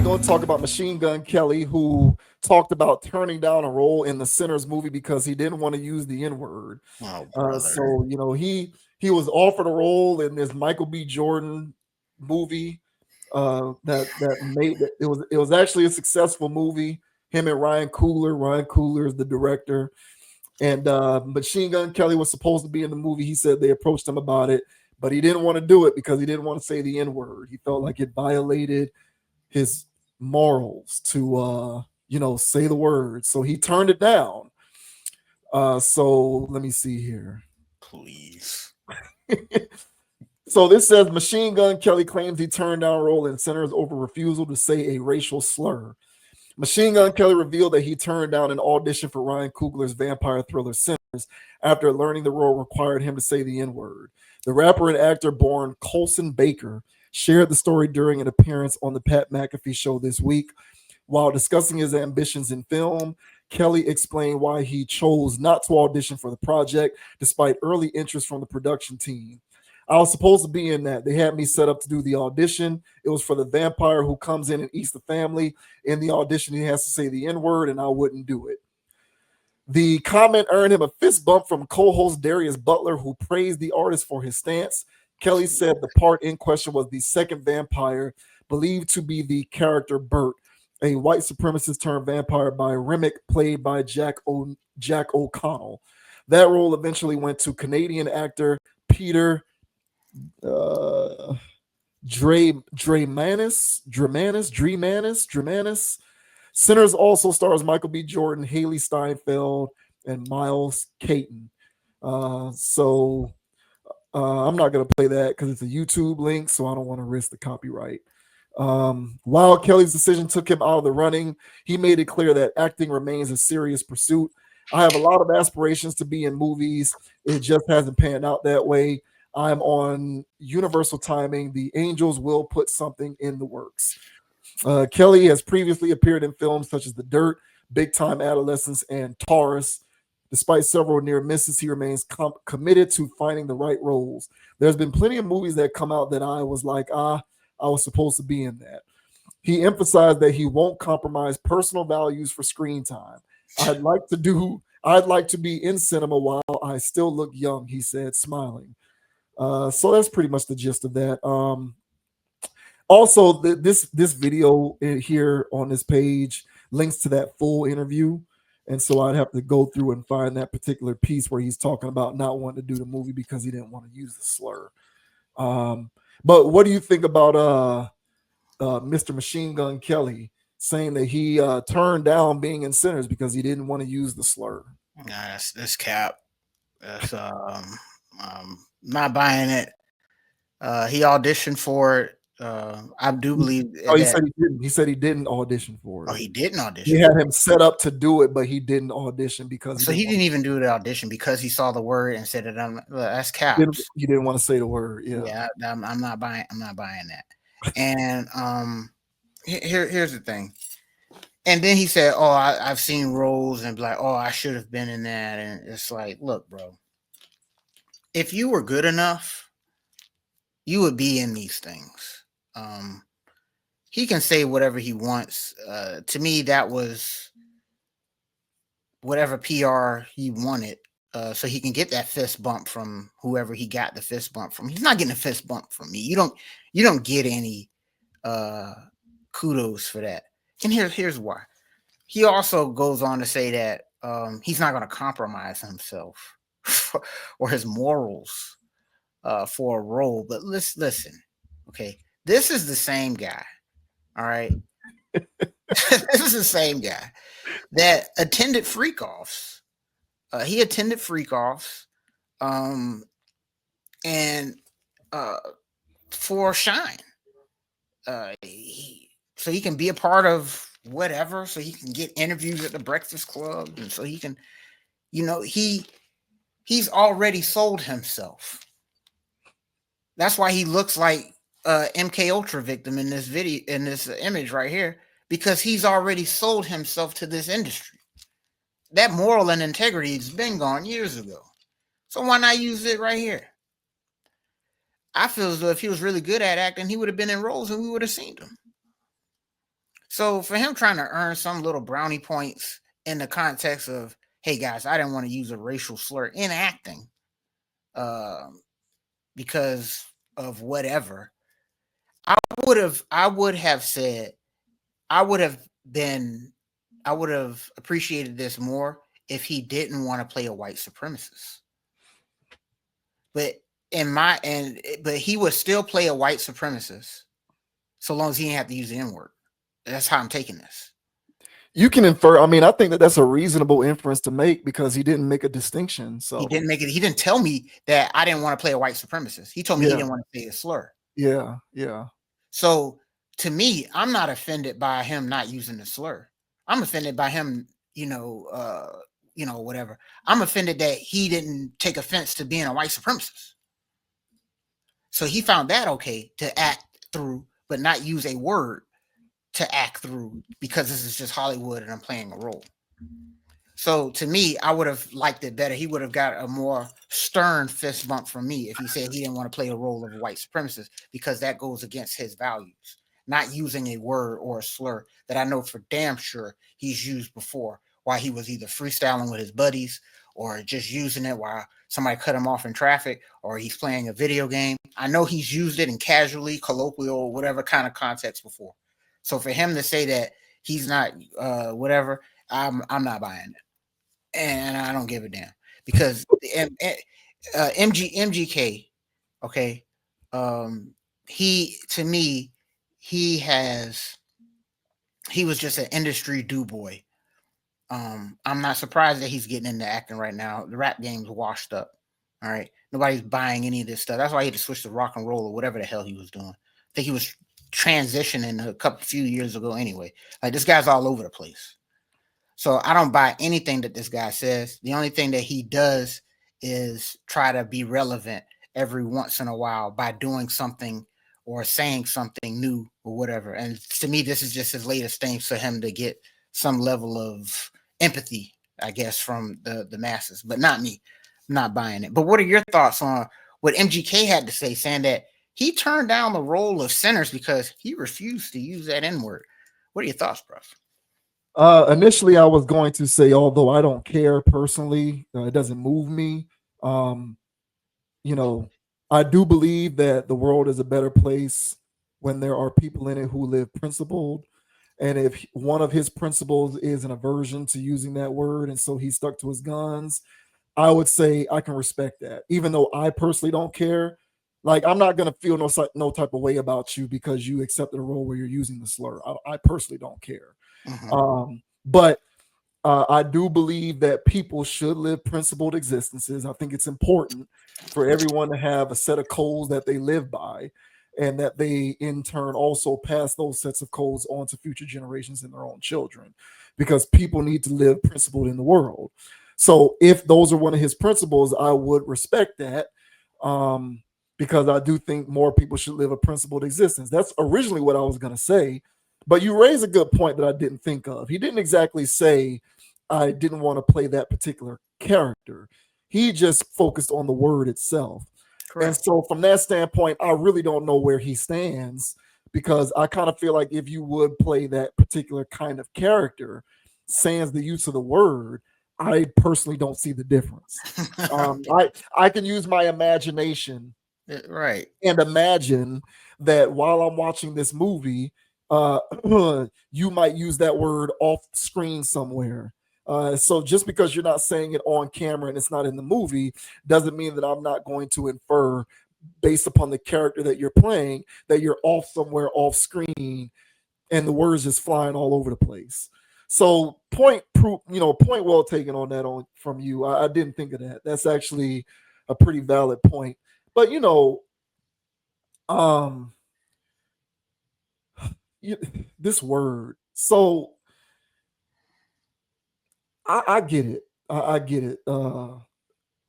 we're going to talk about Machine Gun Kelly, who talked about turning down a role in the Sinners movie because he didn't want to use the N word. Oh, brother. So he was offered a role in this Michael B. Jordan movie that made it was actually a successful movie. Him and Ryan Coogler. Ryan Coogler is the director, and Machine Gun Kelly was supposed to be in the movie. He said they approached him about it, but he didn't want to do it because he didn't want to say the N word. He felt like it violated his morals to say the word. So he turned it down. So let me see here. Please. So this says Machine Gun Kelly claims he turned down role in Sinners over refusal to say a racial slur. Machine Gun Kelly revealed that he turned down an audition for Ryan Coogler's vampire thriller Sinners after learning the role required him to say the N-word. The rapper and actor born Colson Baker shared the story during an appearance on the Pat McAfee show this week. While discussing his ambitions in film, Kelly explained why he chose not to audition for the project despite early interest from the production team. I was supposed to be in that. They had me set up to do the audition. It was for the vampire who comes in and eats the family. In the audition, he has to say the N word, and I wouldn't do it. The comment earned him a fist bump from co host Darius Butler, who praised the artist for his stance. Kelly said the part in question was the second vampire, believed to be the character Bert, a white supremacist turned vampire by Remick, played by Jack O'Connell. That role eventually went to Canadian actor Peter Dremanis. Sinners also stars Michael B. Jordan, Haley Steinfeld, and Miles Caton. I'm not going to play that because it's a YouTube link, so I don't want to risk the copyright. While Kelly's decision took him out of the running, he made it clear that acting remains a serious pursuit. I have a lot of aspirations to be in movies. It just hasn't panned out that way. I'm on universal timing. The Angels will put something in the works. Kelly has previously appeared in films such as The Dirt, Big Time Adolescence, and Taurus. Despite several near misses, he remains committed to finding the right roles. There's been plenty of movies that come out that I was like, I was supposed to be in that. He emphasized that he won't compromise personal values for screen time. I'd like to be in cinema while I still look young, he said, smiling. So that's pretty much the gist of that. Also, this video here on this page links to that full interview, and so I'd have to go through and find that particular piece where he's talking about not wanting to do the movie because he didn't want to use the slur. But what do you think about Mr. Machine Gun Kelly saying that he turned down being in Sinners because he didn't want to use the slur? Nah, that's cap. That's not buying it. He auditioned for it. I do believe Oh, he that. said he didn't. He said he didn't audition for it. Oh, he didn't He audition. had him set up to do it, but he didn't audition because So he didn't even do the audition because he saw the word and said that that's caps. he didn't want to say the word. Yeah. Yeah, I'm not buying. I'm not buying that. And here's the thing. And then he said, "Oh, I've seen roles and be like, oh, I should have been in that." And it's like, look, bro, if you were good enough, you would be in these things. He can say whatever he wants. To me, that was whatever PR he wanted, so he can get that fist bump from whoever he got the fist bump from. He's not getting a fist bump from me. You don't get any kudos for that. And here's why. He also goes on to say that he's not going to compromise himself or his morals for a role. But listen, okay, this is the same guy. All right, this is the same guy that attended freak offs. He attended freak offs, and for Shine, so he can be a part of whatever. So he can get interviews at the Breakfast Club, and so he can, he's already sold himself. That's why he looks like MK Ultra victim in this video, in this image right here, because he's already sold himself to this industry. That moral and integrity has been gone years ago. So why not use it right here? I feel as though if he was really good at acting, he would have been in roles and we would have seen him. So for him trying to earn some little brownie points in the context of, hey guys, I didn't want to use a racial slur in acting, um, because of whatever. I would have said, I would have been, I would have appreciated this more if he didn't want to play a white supremacist. But but he would still play a white supremacist so long as he didn't have to use the N word. That's how I'm taking this. You can infer. I mean, I think that that's a reasonable inference to make because he didn't make a distinction. He So didn't make it. He didn't tell me that I didn't want to play a white supremacist. He told me he yeah, didn't want to say a slur. yeah. So to me, I'm not offended by him not using the slur. I'm offended by him, whatever. I'm offended that he didn't take offense to being a white supremacist. So he found that okay to act through, but not use a word to act through because this is just Hollywood and I'm playing a role. So to me, I would have liked it better. He would have got a more stern fist bump from me if he said he didn't want to play a role of a white supremacist because that goes against his values. Not using a word or a slur that I know for damn sure he's used before while he was either freestyling with his buddies or just using it while somebody cut him off in traffic or he's playing a video game. I know he's used it in casually, colloquial, whatever kind of context before. So for him to say that he's not whatever, I'm not buying it, and I don't give a damn because MGK, okay, he to me he was just an industry do boy. I'm not surprised that he's getting into acting right now. The rap game's washed up. All right, nobody's buying any of this stuff. That's why he had to switch to rock and roll or whatever the hell he was doing. I think he was transitioning few years ago anyway. Like this guy's all over the place. So I don't buy anything that this guy says. The only thing that he does is try to be relevant every once in a while by doing something or saying something new or whatever. And to me, this is just his latest thing for him to get some level of empathy, I guess, from the masses, but not me. I'm not buying it. But what are your thoughts on what MGK had to say, saying that he turned down the role of Sinners because he refused to use that N word? What are your thoughts, bro? Initially, I was going to say, although I don't care personally, it doesn't move me. Um, you know, I do believe that the world is a better place when there are people in it who live principled. And if one of his principles is an aversion to using that word, and so he stuck to his guns, I would say I can respect that, even though I personally don't care. Like I'm not gonna feel no type of way about you because you accepted a role where you're using the slur. I personally don't care. Mm-hmm. But I do believe that people should live principled existences. I think it's important for everyone to have a set of codes that they live by, and that they in turn also pass those sets of codes on to future generations and their own children, because people need to live principled in the world. So if those are one of his principles, I would respect that, because I do think more people should live a principled existence. That's originally what I was going to say, but you raise a good point that I didn't think of. He didn't exactly say I didn't want to play that particular character. He just focused on the word itself. And Correct. so, from that standpoint, I really don't know where he stands, because I kind of feel like if you would play that particular kind of character, sans the use of the word, I personally don't see the difference. I can use my imagination Right. and imagine that while I'm watching this movie, uh, you might use that word off screen somewhere. So just because you're not saying it on camera and it's not in the movie doesn't mean that I'm not going to infer, based upon the character that you're playing, that you're off somewhere off screen and the words just flying all over the place. So point well taken on that from you. I didn't think of that. That's actually a pretty valid point. But um you, this word. So I get it. I get it.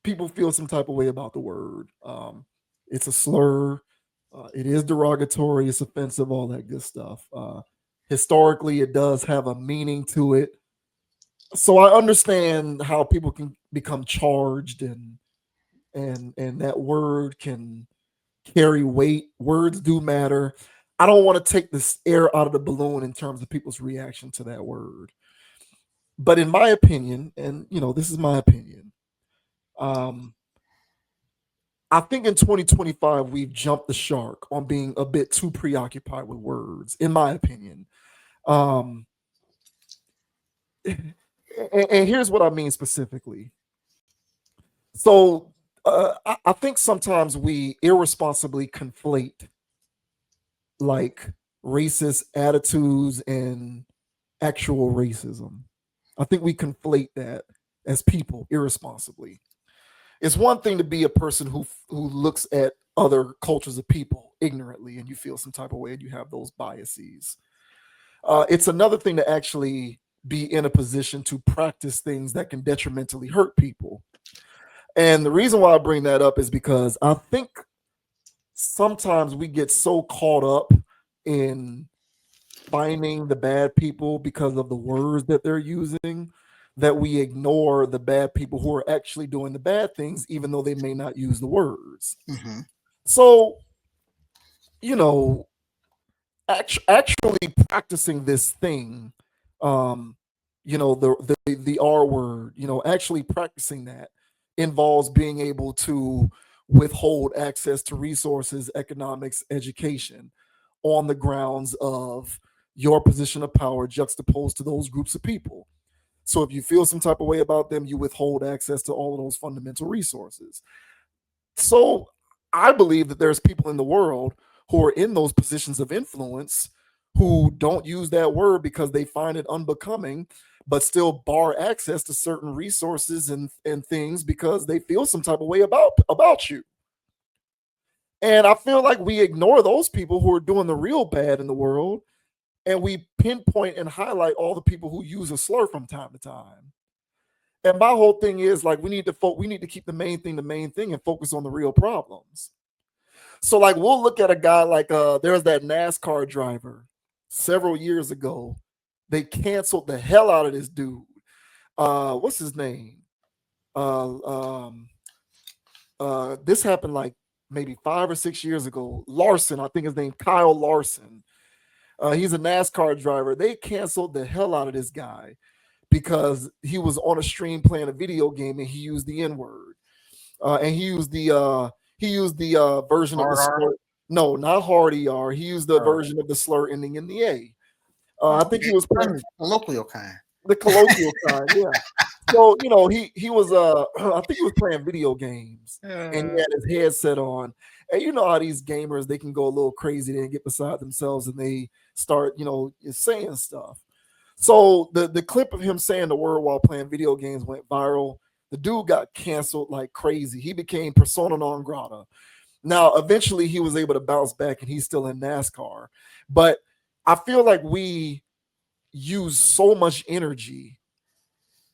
People feel some type of way about the word. It's a slur. It is derogatory. It's offensive. All that good stuff. Historically, it does have a meaning to it. So I understand how people can become charged, and that word can carry weight. Words do matter. I don't want to take this air out of the balloon in terms of people's reaction to that word. But in my opinion, and this is my opinion, um, I think in 2025 we've jumped the shark on being a bit too preoccupied with words, in my opinion. Um, and here's what I mean specifically. So I think sometimes we irresponsibly conflate like racist attitudes and actual racism. I think we conflate that as people irresponsibly. It's one thing to be a person who looks at other cultures of people ignorantly and you feel some type of way and you have those biases. It's another thing to actually be in a position to practice things that can detrimentally hurt people. And the reason why I bring that up is because I think sometimes we get so caught up in finding the bad people because of the words that they're using that we ignore the bad people who are actually doing the bad things, even though they may not use the words. Mm-hmm. So, you know, actually practicing this thing, um, the R word, actually practicing that involves being able to withhold access to resources, economics, education on the grounds of your position of power juxtaposed to those groups of people. So if you feel some type of way about them, you withhold access to all of those fundamental resources. So I believe that there's people in the world who are in those positions of influence who don't use that word because they find it unbecoming, but still bar access to certain resources and things because they feel some type of way about you. And I feel like we ignore those people who are doing the real bad in the world, and we pinpoint and highlight all the people who use a slur from time to time. And my whole thing is like we need to keep the main thing and focus on the real problems. So like we'll look at a guy like there's that NASCAR driver several years ago. They canceled the hell out of this dude. What's his name? Uh um this happened like maybe 5 or 6 years ago. Larson, I think his name Kyle Larson. He's a NASCAR driver. They canceled the hell out of this guy because he was on a stream playing a video game and he used the N word. And he used the version of the Hard R. slur. No, not hard ER. He used the Oh, version of the slur ending in the A. I think okay. he was playing Colloquial kind. the colloquial kind. Yeah. So he was I think he was playing video games and he Uh, had his headset on. And you know how these gamers they can go a little crazy, they get beside themselves and they start saying stuff. So the clip of him saying the word while playing video games went viral. The dude got canceled like crazy. He became persona non grata. Now, eventually, he was able to bounce back, and he's still in NASCAR. But I feel like we use so much energy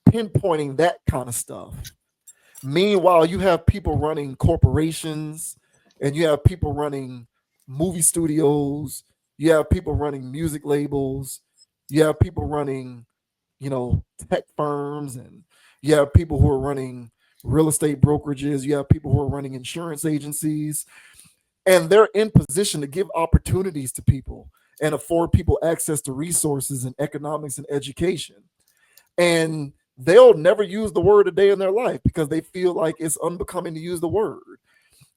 pinpointing that kind of stuff. Meanwhile, you have people running corporations, and you have people running movie studios. You have people running music labels. You have people running tech firms, and you have people who are running real estate brokerages. You have people who are running insurance agencies, and they're in position to give opportunities to people and afford people access to resources and economics and education. And they'll never use the word a day in their life because they feel like it's unbecoming to use the word.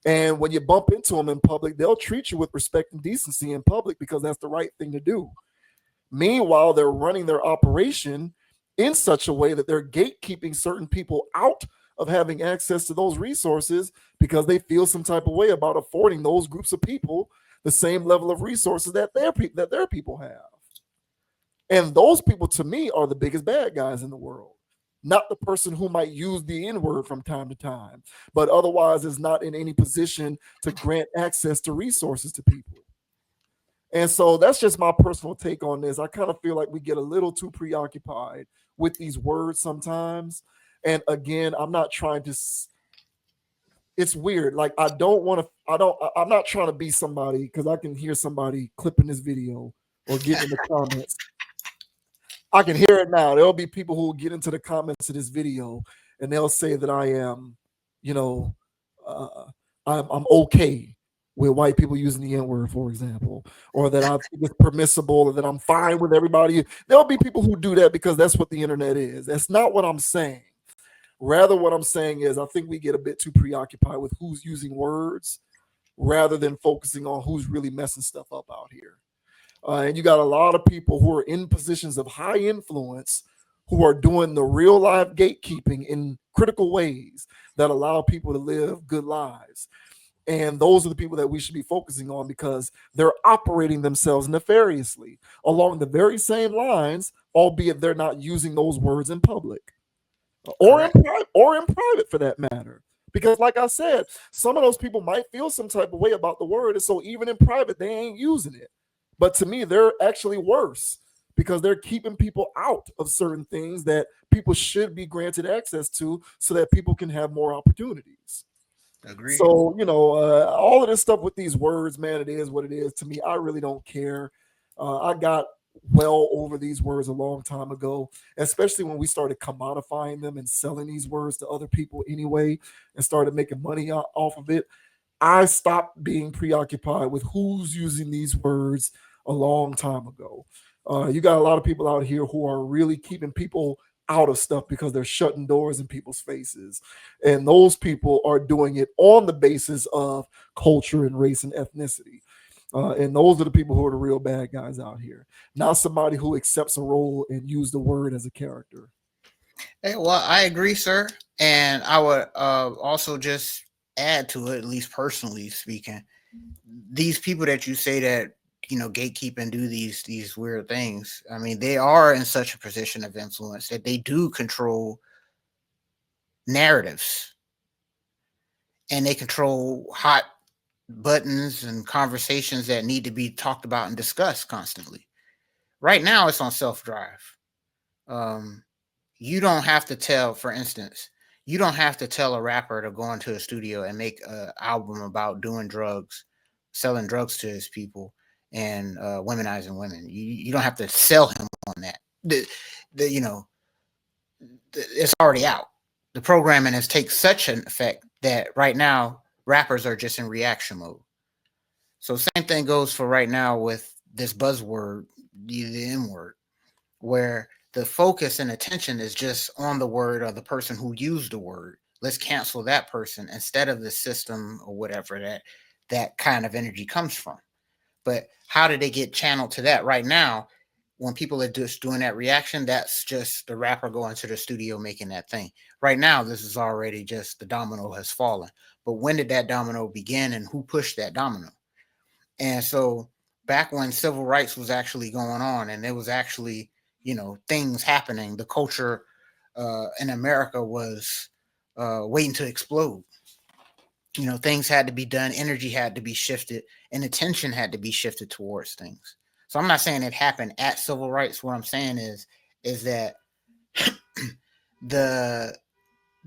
And when you bump into them in public, they'll treat you with respect and decency in public because that's the right thing to do. Meanwhile, they're running their operation in such a way that they're gatekeeping certain people out of having access to those resources because they feel some type of way about affording those groups of people the same level of resources that their people have. And those people, to me, are the biggest bad guys in the world. Not the person who might use the N word from time to time, but otherwise is not in any position to grant access to resources to people. And so that's just my personal take on this. I kind of feel like we get a little too preoccupied with these words sometimes. And again, I'm not trying to. It's weird. Like I don't want to. I'm not trying to be somebody because I can hear somebody clipping this video or getting in the comments. I can hear it now. There'll be people who will get into the comments of this video and they'll say that I am, you know, uh, I'm okay with white people using the N-word, for example, or that I think it's permissible, or that I'm fine with everybody. There'll be people who do that because that's what the internet is. That's not what I'm saying. Rather, what I'm saying is I think we get a bit too preoccupied with who's using words rather than focusing on who's really messing stuff up out here. And you got a lot of people who are in positions of high influence who are doing the real life gatekeeping in critical ways that allow people to live good lives. And those are the people that we should be focusing on because they're operating themselves nefariously along the very same lines, albeit they're not using those words in public or in private for that matter. Because, like I said, some of those people might feel some type of way about the word, and so even in private, they ain't using it. But to me, they're actually worse because they're keeping people out of certain things that people should be granted access to so that people can have more opportunities. Agreed. So, all of this stuff with these words, man, it is what it is. To me, I really don't care. I got well over these words a long time ago, especially when we started commodifying them and selling these words to other people anyway and started making money off of it. I stopped being preoccupied with who's using these words a long time ago. You got a lot of people out here who are really keeping people out of stuff because they're shutting doors in people's faces. And those people are doing it on the basis of culture and race and ethnicity. And those are the people who are the real bad guys out here, not somebody who accepts a role and use the word as a character. Hey, well, I agree, sir. And I would also just add to it, at least personally speaking, these people that you say that gatekeep and do these weird things. I mean, they are in such a position of influence that they do control narratives, and they control hot buttons and conversations that need to be talked about and discussed constantly. Right now, it's on self-drive. You don't have to tell, for instance, you don't have to tell a rapper to go into a studio and make an album about doing drugs, selling drugs to his people, and womenizing women. You don't have to sell him on that. It's already out. The programming has taken such an effect that right now rappers are just in reaction mode. So same thing goes for right now with this buzzword, the N word, where the focus and attention is just on the word or the person who used the word. Let's cancel that person instead of the system or whatever that kind of energy comes from. But how did they get channeled to that right now? When people are just doing that reaction, that's just the rapper going to the studio making that thing. Right now, this is already just the domino has fallen. But when did that domino begin and who pushed that domino? And so back when civil rights was actually going on and there was actually, things happening, the culture in America was waiting to explode. Things had to be done, energy had to be shifted, and attention had to be shifted towards things. So I'm not saying it happened at civil rights. What I'm saying is that the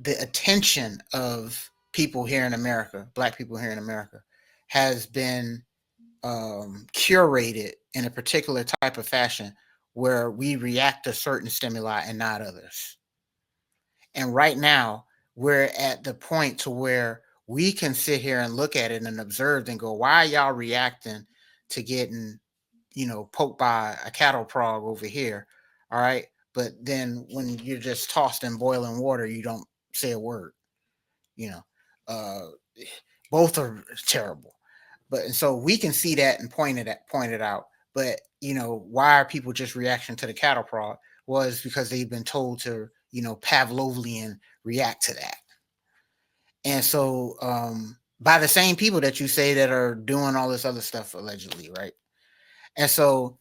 attention of people here in America, Black people here in America, has been curated in a particular type of fashion where we react to certain stimuli and not others. And right now, we're at the point to where we can sit here and look at it and observe and go, why are y'all reacting to getting, poked by a cattle prod over here? All right. But then when you're just tossed in boiling water, you don't say a word. Both are terrible. But and so we can see that and point it out. But why are people just reacting to the cattle prod? Was because they've been told to, Pavlovian react to that. And so by the same people that you say that are doing all this other stuff allegedly, right? And so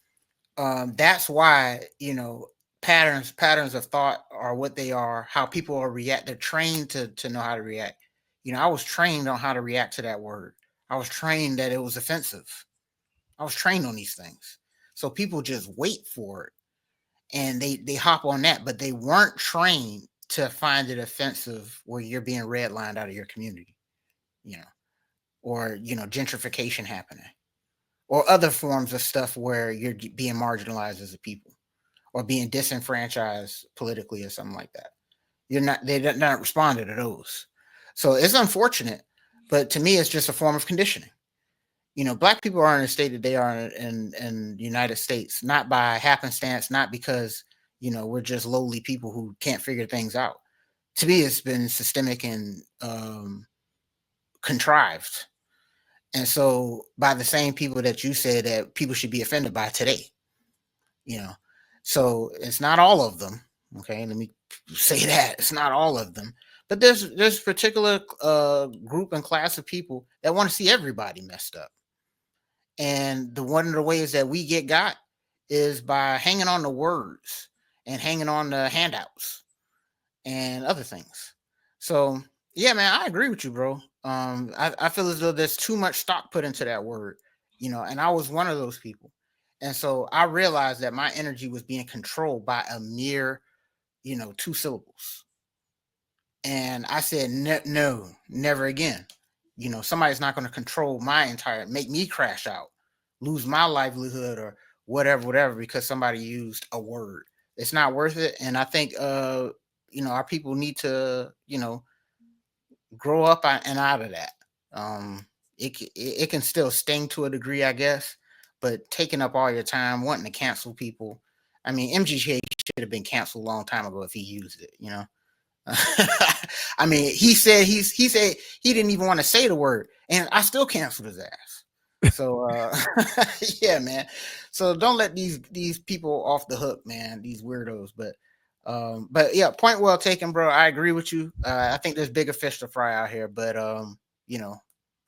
that's why, patterns of thought are what they are, how people are react. They're trained to know how to react. I was trained on how to react to that word. I was trained that it was offensive. I was trained on these things. So people just wait for it and they hop on that, but they weren't trained to find it offensive where you're being redlined out of your community, or, gentrification happening or other forms of stuff where you're being marginalized as a people or being disenfranchised politically or something like that. They're not responding to those. So it's unfortunate, but to me, it's just a form of conditioning. Black people are in the state that they are in the United States, not by happenstance, not because, we're just lowly people who can't figure things out. To me, it's been systemic and contrived. And so by the same people that you said that people should be offended by today, so it's not all of them. Okay. Let me say that it's not all of them, but there's particular group and class of people that want to see everybody messed up. And one of the ways that we got is by hanging on the words and hanging on the handouts and other things. So yeah, man, I agree with you, bro. I feel as though there's too much stock put into that word, and I was one of those people. And so I realized that my energy was being controlled by a mere, 2 syllables. And I said, no, never again. Somebody's not going to control make me crash out, lose my livelihood or whatever, because somebody used a word. It's not worth it. And I think, our people need to, grow up and out of that. It can still sting to a degree, I guess, but taking up all your time, wanting to cancel people. I mean, MGK should have been canceled a long time ago if he used it, I mean, he said he said he didn't even want to say the word, and I still canceled his ass. So yeah, man. So don't let these people off the hook, man. These weirdos. But yeah, point well taken, bro. I agree with you. I think there's bigger fish to fry out here. But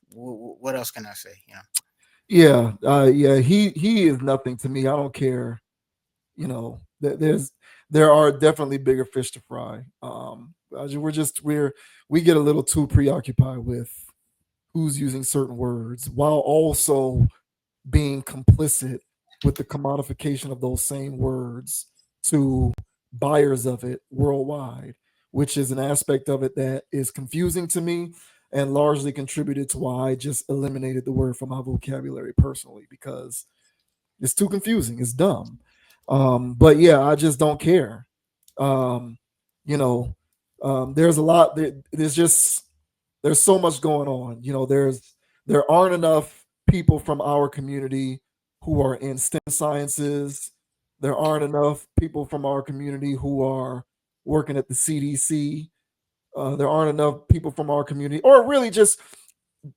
what else can I say? Yeah, yeah. He is nothing to me. I don't care. There are definitely bigger fish to fry. We get a little too preoccupied with who's using certain words while also being complicit with the commodification of those same words to buyers of it worldwide, which is an aspect of it that is confusing to me and largely contributed to why I just eliminated the word from my vocabulary personally, because it's too confusing. It's dumb. But yeah, I just don't care. Um, there's a lot. There's so much going on. There aren't enough people from our community who are in STEM sciences. There aren't enough people from our community who are working at the CDC. There aren't enough people from our community, or really just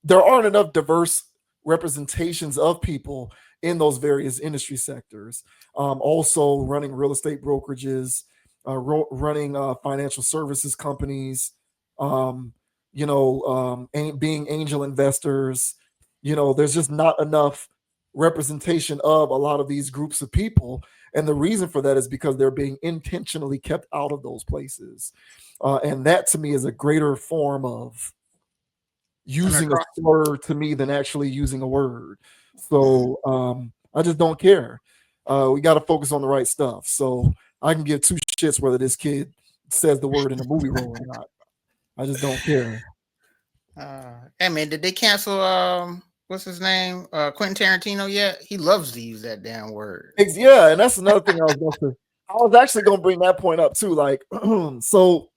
there aren't enough diverse representations of people in those various industry sectors. Also, running real estate brokerages, running financial services companies, being angel investors. There's just not enough representation of a lot of these groups of people. And the reason for that is because they're being intentionally kept out of those places. And that to me is a greater form of using a slur to me than actually using a word. So I just don't care. We got to focus on the right stuff. So I can give two shits whether this kid says the word in a movie role or not. I just don't care. Hey man, did they cancel what's his name? Quentin Tarantino yet? He loves to use that damn word. Yeah, and that's another thing I was actually going to bring that point up too. Like, so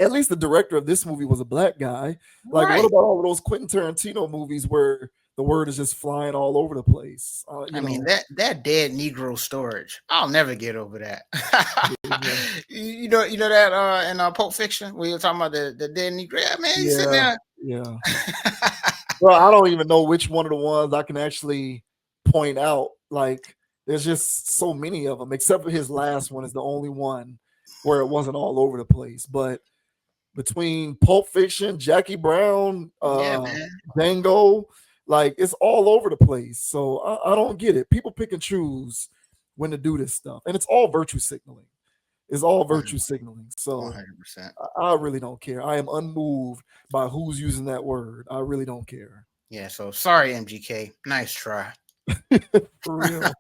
at least the director of this movie was a black guy. Like, right. What about all of those Quentin Tarantino movies where the word is just flying all over the place? I mean, that dead Negro storage, I'll never get over that. you know that in Pulp Fiction, where you're talking about the dead Negro. Yeah, man, he's sitting there. Yeah. Well, I don't even know which one of the ones I can actually point out. Like, there's just so many of them, except for his last one is the only one where it wasn't all over the place. But between Pulp Fiction, Jackie Brown, Django, like it's all over the place. So I don't get it. People pick and choose when to do this stuff, and it's all virtue signaling. It's all virtue signaling. So 100%. I really don't care. I am unmoved by who's using that word. I really don't care. Yeah. So sorry, MGK. Nice try. For real.